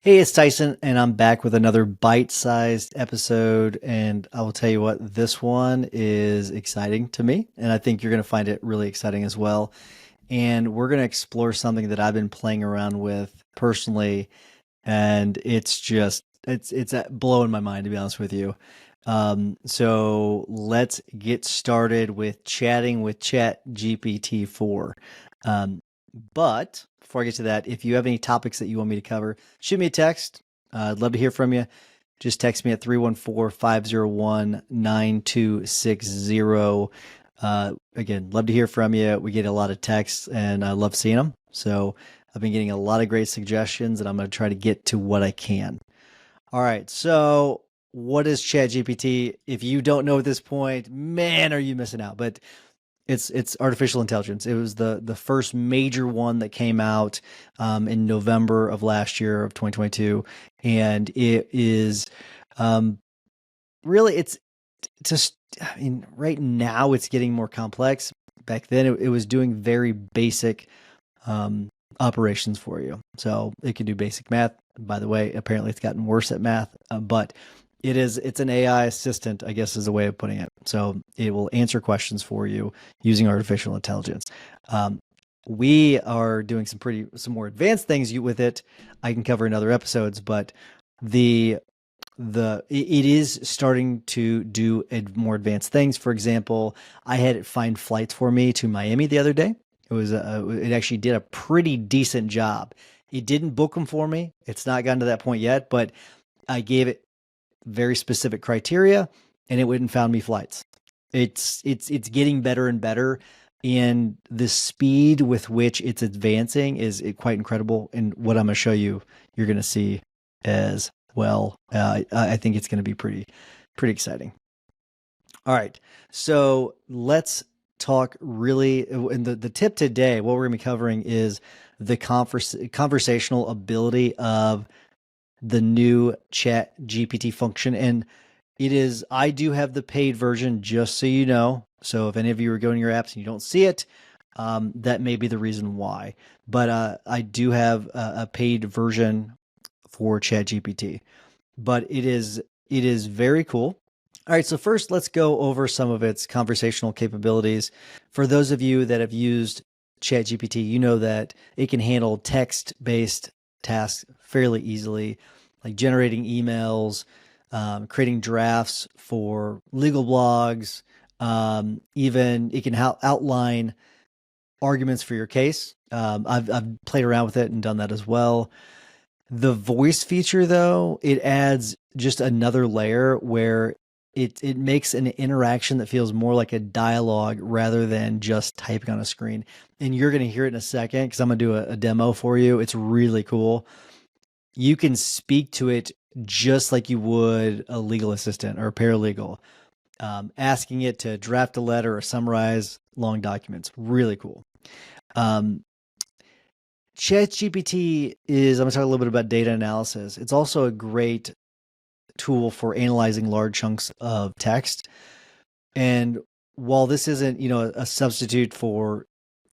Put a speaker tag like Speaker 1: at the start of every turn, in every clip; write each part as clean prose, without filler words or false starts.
Speaker 1: Hey, it's Tyson, and I'm back with another bite-sized episode. And I will tell you what, this one is exciting to me, and I think you're going to find it really exciting as well. And we're going to explore something that I've been playing around with personally, and it's blowing my mind, to be honest with you. So let's get started with chatting with ChatGPT 4. Um, but before I get to that, if you have any topics that you want me to cover, shoot me a text. I'd love to hear from you. Just text me at 314-501-9260. Again, love to hear from you. We get a lot of texts and I love seeing them. So I've been getting a lot of great suggestions and I'm going to try to get to what I can. All right. So what is ChatGPT? If you don't know at this point, man, are you missing out? But it's artificial intelligence. It was the first major one that came out in November of last year of 2022, and it is really it's just. I mean, right now it's getting more complex. Back then, it was doing very basic operations for you. So it could do basic math. By the way, apparently it's gotten worse at math, but it's an AI assistant, I guess is a way of putting it. So it will answer questions for you using artificial intelligence. We are doing some more advanced things with it. I can cover in other episodes, but the it is starting to do more advanced things. For example, I had it find flights for me to Miami the other day. It actually did a pretty decent job. It didn't book them for me. It's not gotten to that point yet, but I gave it very specific criteria and it went and found me flights. It's getting better and better, and the speed with which it's advancing is quite incredible. And what I'm going to show you, you're going to see as well. I think it's going to be pretty exciting. All right, so let's talk really. And the tip today, what we're going to be covering is the conversational ability of the new Chat GPT function. And I do have the paid version, just so you know. So if any of you are going to your apps and you don't see it, that may be the reason why. But I do have a paid version for Chat GPT. But it is very cool. All right, so first let's go over some of its conversational capabilities. For those of you that have used ChatGPT, you know that it can handle text-based tasks fairly easily, like generating emails, creating drafts for legal blogs, even it can outline arguments for your case. I've played around with it and done that as well. The voice feature, though, it adds just another layer where it makes an interaction that feels more like a dialogue rather than just typing on a screen. And you're going to hear it in a second because I'm going to do a demo for you. It's really cool. You can speak to it just like you would a legal assistant or a paralegal, asking it to draft a letter or summarize long documents. Really cool. ChatGPT I'm going to talk a little bit about data analysis. It's also a great tool for analyzing large chunks of text. And while this isn't, a substitute for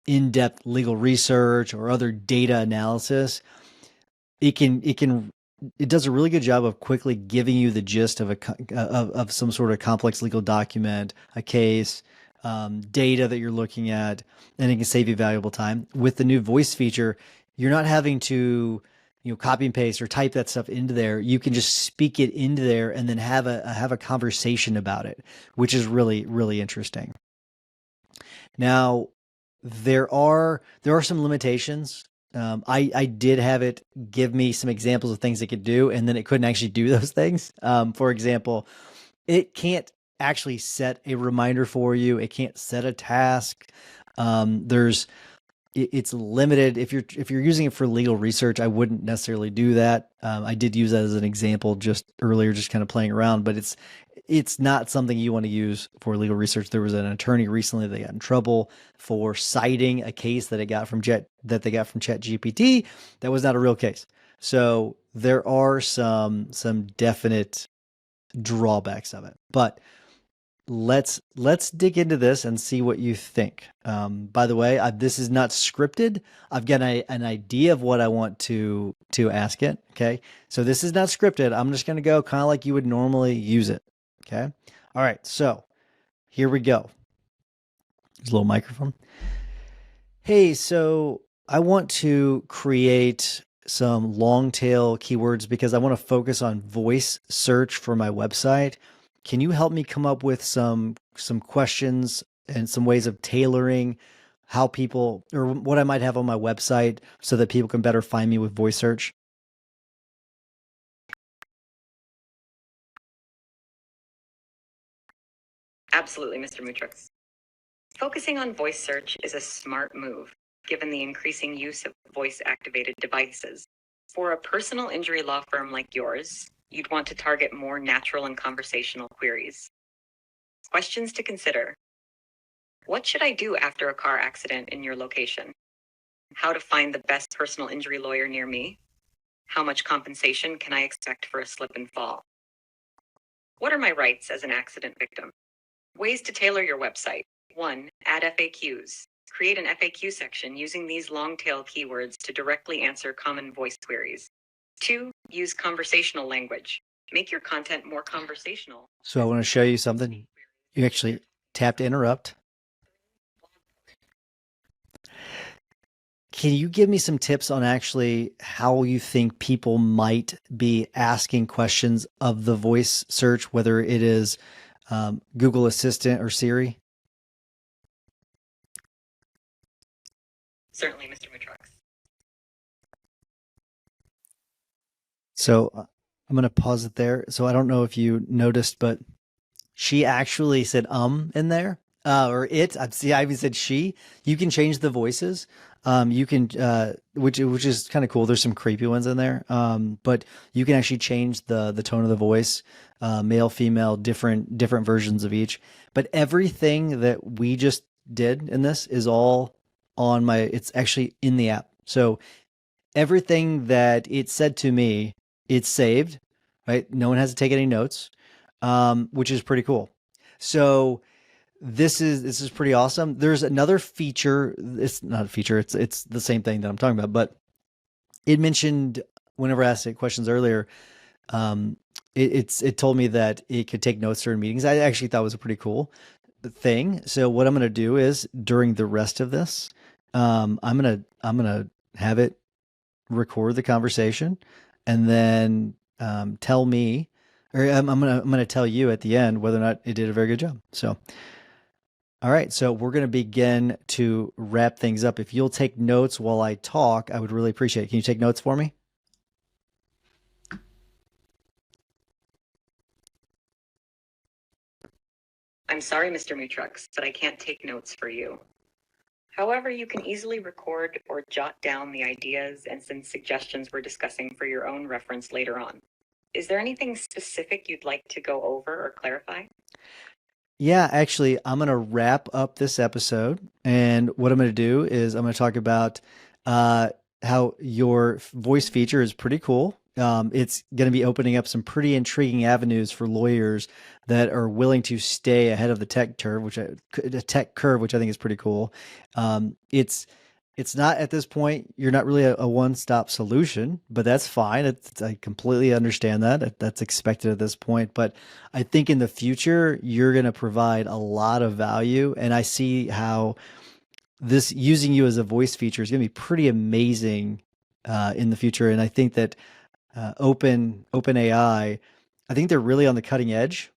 Speaker 1: in-depth legal research or other data analysis, it does a really good job of quickly giving you the gist of some sort of complex legal document, a case, data that you're looking at, and it can save you valuable time. With the new voice feature, you're not having to copy and paste or type that stuff into there. You can just speak it into there and then have a conversation about it, which is really, really interesting. Now, there are some limitations. I did have it give me some examples of things it could do, and then it couldn't actually do those things. For example, it can't actually set a reminder for you. It can't set a task. It's limited. If you're using it for legal research, I wouldn't necessarily do that. I did use that as an example just earlier, just kind of playing around, but it's not something you want to use for legal research. There was an attorney recently that got in trouble for citing a case that they got from ChatGPT that was not a real case. So there are some definite drawbacks of it. But let's dig into this and see what you think. By the way, this is not scripted. I've got an idea of what I want to ask it. Okay, so this is not scripted. I'm just going to go kind of like you would normally use it. Okay, all right. So here we go. There's a little microphone. Hey, so I want to create some long tail keywords because I want to focus on voice search for my website. Can you help me come up with some questions and some ways of tailoring how people or what I might have on my website so that people can better find me with voice search?
Speaker 2: Absolutely, Mr. Mutrux. Focusing on voice search is a smart move, given the increasing use of voice-activated devices. For a personal injury law firm like yours, you'd want to target more natural and conversational queries. Questions to consider. What should I do after a car accident in your location? How to find the best personal injury lawyer near me? How much compensation can I expect for a slip and fall? What are my rights as an accident victim? Ways to tailor your website. 1. Add FAQs. Create an FAQ section using these long-tail keywords to directly answer common voice queries. 2. Use conversational language. Make your content more conversational.
Speaker 1: So I want to show you something. You actually tap to interrupt. Can you give me some tips on actually how you think people might be asking questions of the voice search, whether it is Google Assistant or Siri?
Speaker 2: Certainly, Mr. Mutrux.
Speaker 1: So I'm going to pause it there. So I don't know if you noticed, but she actually said in there. Or it. See, I even said she. You can change the voices. You can, which is kind of cool. There's some creepy ones in there. But you can actually change the tone of the voice, male, female, different versions of each. But everything that we just did in this is all on my. It's actually in the app. So everything that it said to me, it's saved. Right. No one has to take any notes, which is pretty cool. So this is pretty awesome. There's another feature. It's not a feature. It's the same thing that I'm talking about. But it mentioned whenever I asked it questions earlier, it told me that it could take notes during meetings. I actually thought it was a pretty cool thing. So what I'm gonna do is during the rest of this, I'm gonna have it record the conversation, and then tell me, or I'm gonna tell you at the end whether or not it did a very good job. So. All right, so we're going to begin to wrap things up. If you'll take notes while I talk, I would really appreciate it. Can you take notes for me?
Speaker 2: I'm sorry, Mr. Mutrux, but I can't take notes for you. However, you can easily record or jot down the ideas and some suggestions we're discussing for your own reference later on. Is there anything specific you'd like to go over or clarify?
Speaker 1: Yeah, actually, I'm going to wrap up this episode. And what I'm going to do is I'm going to talk about uh, how your voice feature is pretty cool. It's going to be opening up some pretty intriguing avenues for lawyers that are willing to stay ahead of the tech curve, which I think is pretty cool. It's not at this point, you're not really a one-stop solution, but that's fine. I completely understand that. That's expected at this point. But I think in the future, you're going to provide a lot of value. And I see how this using you as a voice feature is going to be pretty amazing in the future. And I think that OpenAI, I think they're really on the cutting edge.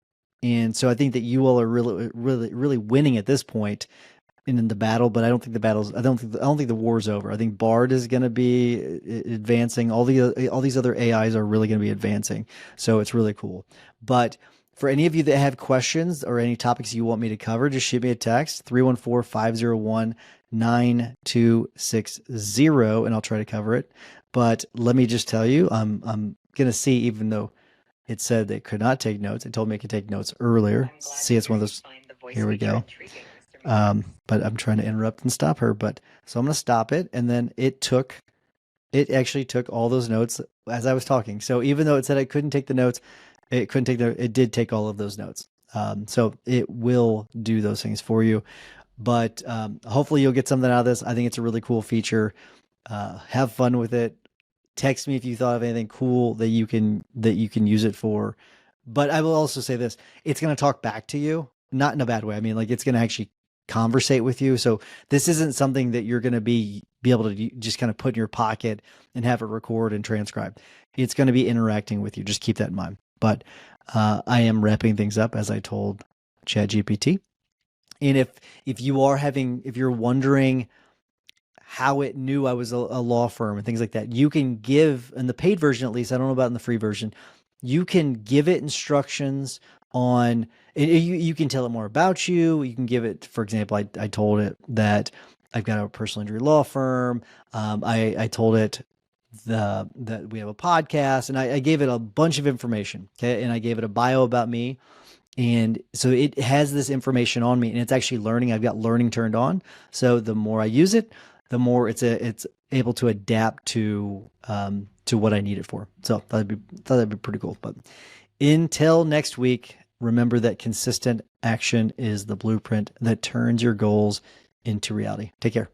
Speaker 1: And so I think that you all are really winning at this point in the battle, but I don't think I don't think the war's over. I think Bard is going to be advancing. All these other AIs are really going to be advancing. So it's really cool. But for any of you that have questions or any topics you want me to cover, just shoot me a text 314-501-9260 and I'll try to cover it. But let me just tell you, I'm going to see, even though it said they could not take notes, it told me I could take notes earlier. See, it's one of those. Here we go. But I'm trying to interrupt and stop her. But so I'm going to stop it. And then it actually took all those notes as I was talking. So even though it said I couldn't take the notes, it did take all of those notes. So it will do those things for you. But hopefully you'll get something out of this. I think it's a really cool feature. Have fun with it. Text me if you thought of anything cool that you can use it for. But I will also say this: it's going to talk back to you, not in a bad way. I mean, like it's going to actually conversate with you. So this isn't something that you're going to be able to just kind of put in your pocket and have it record and transcribe. It's going to be interacting with you. Just keep that in mind. But I am wrapping things up as I told ChatGPT. And if you're wondering how it knew I was a law firm and things like that, you can give, in the paid version at least, I don't know about in the free version, you can give it instructions on, you can tell it more about you. You can give it, for example, I told it that I've got a personal injury law firm. I told it that we have a podcast, and I gave it a bunch of information. Okay. And I gave it a bio about me. And so it has this information on me, and it's actually learning. I've got learning turned on. So the more I use it, the more it's able to adapt to what I need it for. So that'd be pretty cool. But until next week, remember that consistent action is the blueprint that turns your goals into reality. Take care.